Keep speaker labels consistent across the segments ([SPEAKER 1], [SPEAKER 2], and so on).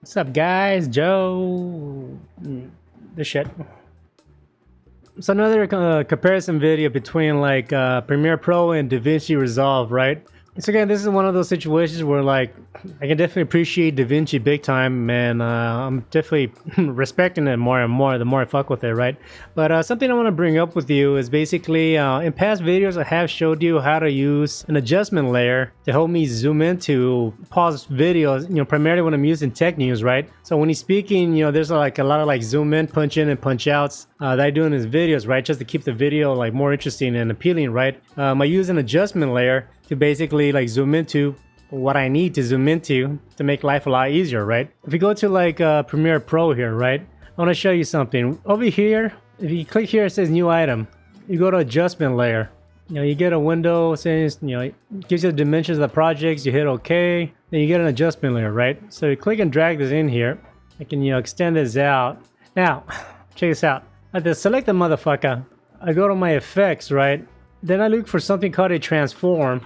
[SPEAKER 1] What's up, guys? Joe. The shit. It's another comparison video between like Premiere Pro and DaVinci Resolve, right? So again, this is one of those situations where like I can definitely appreciate DaVinci big time, and I'm definitely respecting it more and more the more I fuck with it, right? But something I want to bring up with you is basically in past videos I have showed you how to use an adjustment layer to help me zoom into pause videos, primarily when I'm using tech news, right? So when he's speaking, there's like a lot of like zoom in and punch outs that I do in his videos, right? Just to keep the video like more interesting and appealing, right? I use an adjustment layer to basically like zoom into what I need to zoom into to make life a lot easier, right? If you go to like Premiere Pro here, right? I want to show you something. Over here, if you click here, it says new item. You go to adjustment layer. You get a window saying, it gives you the dimensions of the projects. You hit OK. Then you get an adjustment layer, right? So you click and drag this in here. I can, extend this out. Now, check this out. I have to select the motherfucker. I go to my effects, right? Then I look for something called a transform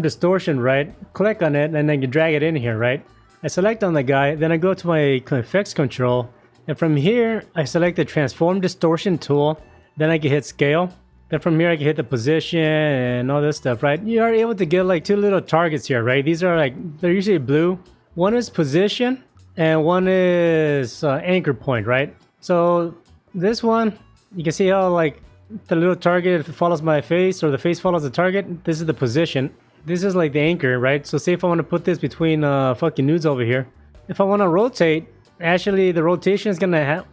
[SPEAKER 1] distortion, right? Click on it and then you drag it in here, right? I select on the guy, then I go to my effects control, and from here I select the transform distortion tool. Then I can hit scale. Then from here I can hit the position and all this stuff, right? You are able to get like two little targets here, right? These are like, they're usually blue. One is position and one is anchor point, right? So this one, you can see how like the little target follows my face, or the face follows the target. This is the position. This is like the anchor, right? So say if I want to put this between fucking nudes over here. If I want to rotate, actually the rotation is gonna have...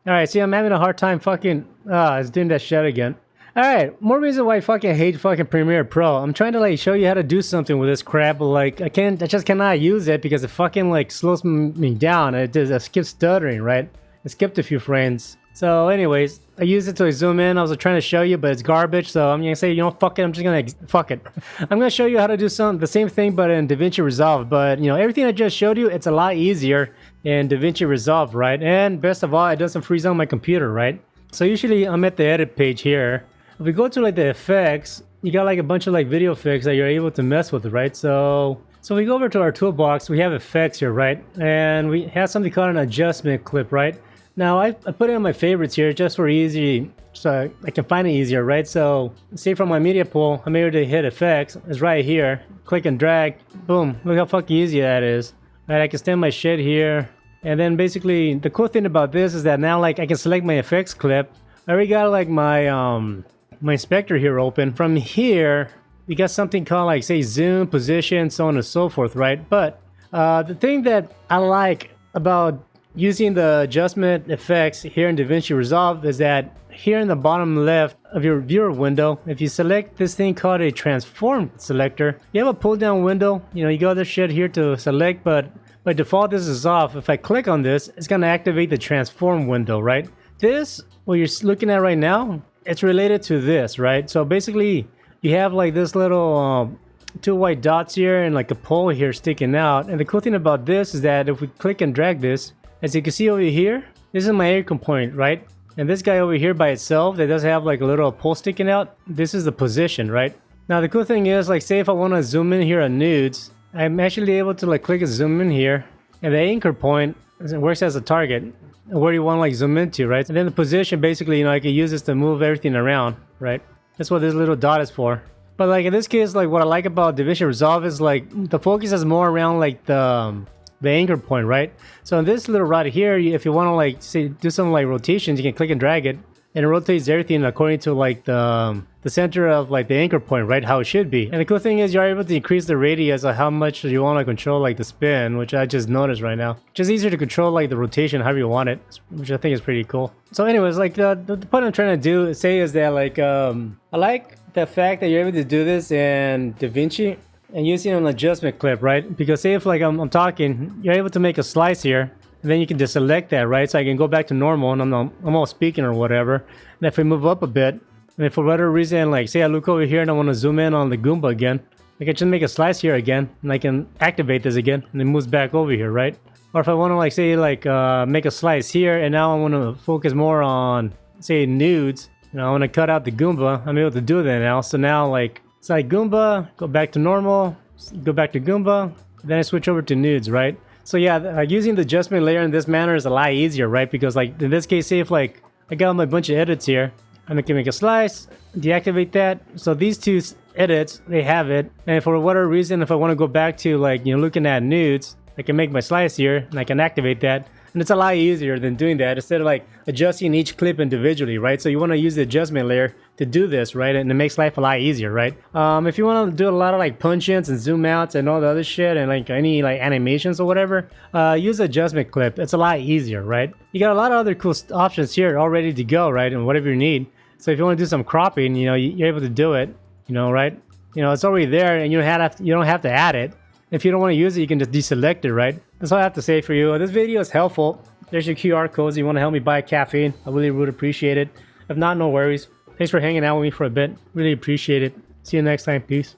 [SPEAKER 1] Alright, see, I'm having a hard time fucking... it's doing that shit again. Alright, more reason why I fucking hate fucking Premiere Pro. I'm trying to like show you how to do something with this crap, but like I just cannot use it because it fucking like slows me down. I skip stuttering, right? I skipped a few frames. So anyways, I used it to zoom in. I was trying to show you, but it's garbage. So I'm going to say, fuck it. I'm just going to, fuck it. I'm going to show you how to do the same thing, but in DaVinci Resolve. But, everything I just showed you, it's a lot easier in DaVinci Resolve, right? And best of all, it doesn't freeze on my computer, right? So usually I'm at the edit page here. If we go to like the effects, you got like a bunch of like video effects that you're able to mess with, right? So we go over to our toolbox. We have effects here, right? And we have something called an adjustment clip, right? Now, I put it in my favorites here just for easy, so I can find it easier, right? So, say from my media pool, I'm able to hit effects. It's right here. Click and drag. Boom. Look how fucking easy that is. Right, I can stand my shit here. And then basically, the cool thing about this is that now, like, I can select my effects clip. I already got, like, my inspector here open. From here, we got something called, like, say, zoom, position, so on and so forth, right? But the thing that I like about using the adjustment effects here in DaVinci Resolve is that here in the bottom left of your viewer window, if you select this thing called a transform selector, you have a pull down window. You got this shit here to select, but by default this is off. If I click on this, it's going to activate the transform window, right? This, what you're looking at right now, it's related to this, right? So basically you have like this little two white dots here and like a pole here sticking out. And the cool thing about this is that if we click and drag this, as you can see over here, this is my anchor point, right? And this guy over here by itself, that does have like a little pole sticking out, this is the position, right? Now the cool thing is, like say if I want to zoom in here on nudes, I'm actually able to like click and zoom in here, and the anchor point works as a target where you want to like zoom into, right? And then the position, basically, I can use this to move everything around, right? That's what this little dot is for. But like in this case, like what I like about DaVinci Resolve is like the focus is more around like the anchor point, right? So in this little rod here, if you want to like say do some like rotations, you can click and drag it, and it rotates everything according to like the center of like the anchor point, right? How it should be. And the cool thing is you're able to increase the radius of how much you want to control like the spin, which I just noticed right now. Just easier to control like the rotation however you want it, which I think is pretty cool. So anyways, like the point I'm trying to say is that like I like the fact that you're able to do this in DaVinci and using an adjustment clip, right? Because say if like I'm talking, you're able to make a slice here, and then you can just select that, right? So I can go back to normal, and I'm all speaking or whatever. And if I move up a bit, and if for whatever reason, like say I look over here and I want to zoom in on the Goomba again, I can just make a slice here again, and I can activate this again, and it moves back over here, right? Or if I want to like say like make a slice here, and now I want to focus more on say nudes, I want to cut out the Goomba, I'm able to do that now. So now like it's like Goomba, go back to normal, go back to Goomba, Then I switch over to nudes, right? So yeah, using the adjustment layer in this manner is a lot easier, right? Because like in this case, say if like I got my bunch of edits here, and I can make a slice, deactivate that. So these two edits, they have it. And for whatever reason, if I want to go back to like, you know, looking at nudes, I can make my slice here and I can activate that. And it's a lot easier than doing that instead of like adjusting each clip individually, right? So you want to use the adjustment layer to do this, right? And it makes life a lot easier, right? If you want to do a lot of like punch-ins and zoom outs and all the other shit and like any like animations or whatever, use the adjustment clip. It's a lot easier, right? You got a lot of other cool options here all ready to go, right? And whatever you need. So if you want to do some cropping, you know, you're able to do it, you know, right? You know, it's already there and you don't have to add it. If you don't want to use it, you can just deselect it, right? That's all I have to say for you. This video is helpful. There's your QR codes. If you want to help me buy caffeine, I really would appreciate it. If not, no worries. Thanks for hanging out with me for a bit. Really appreciate it. See you next time. Peace.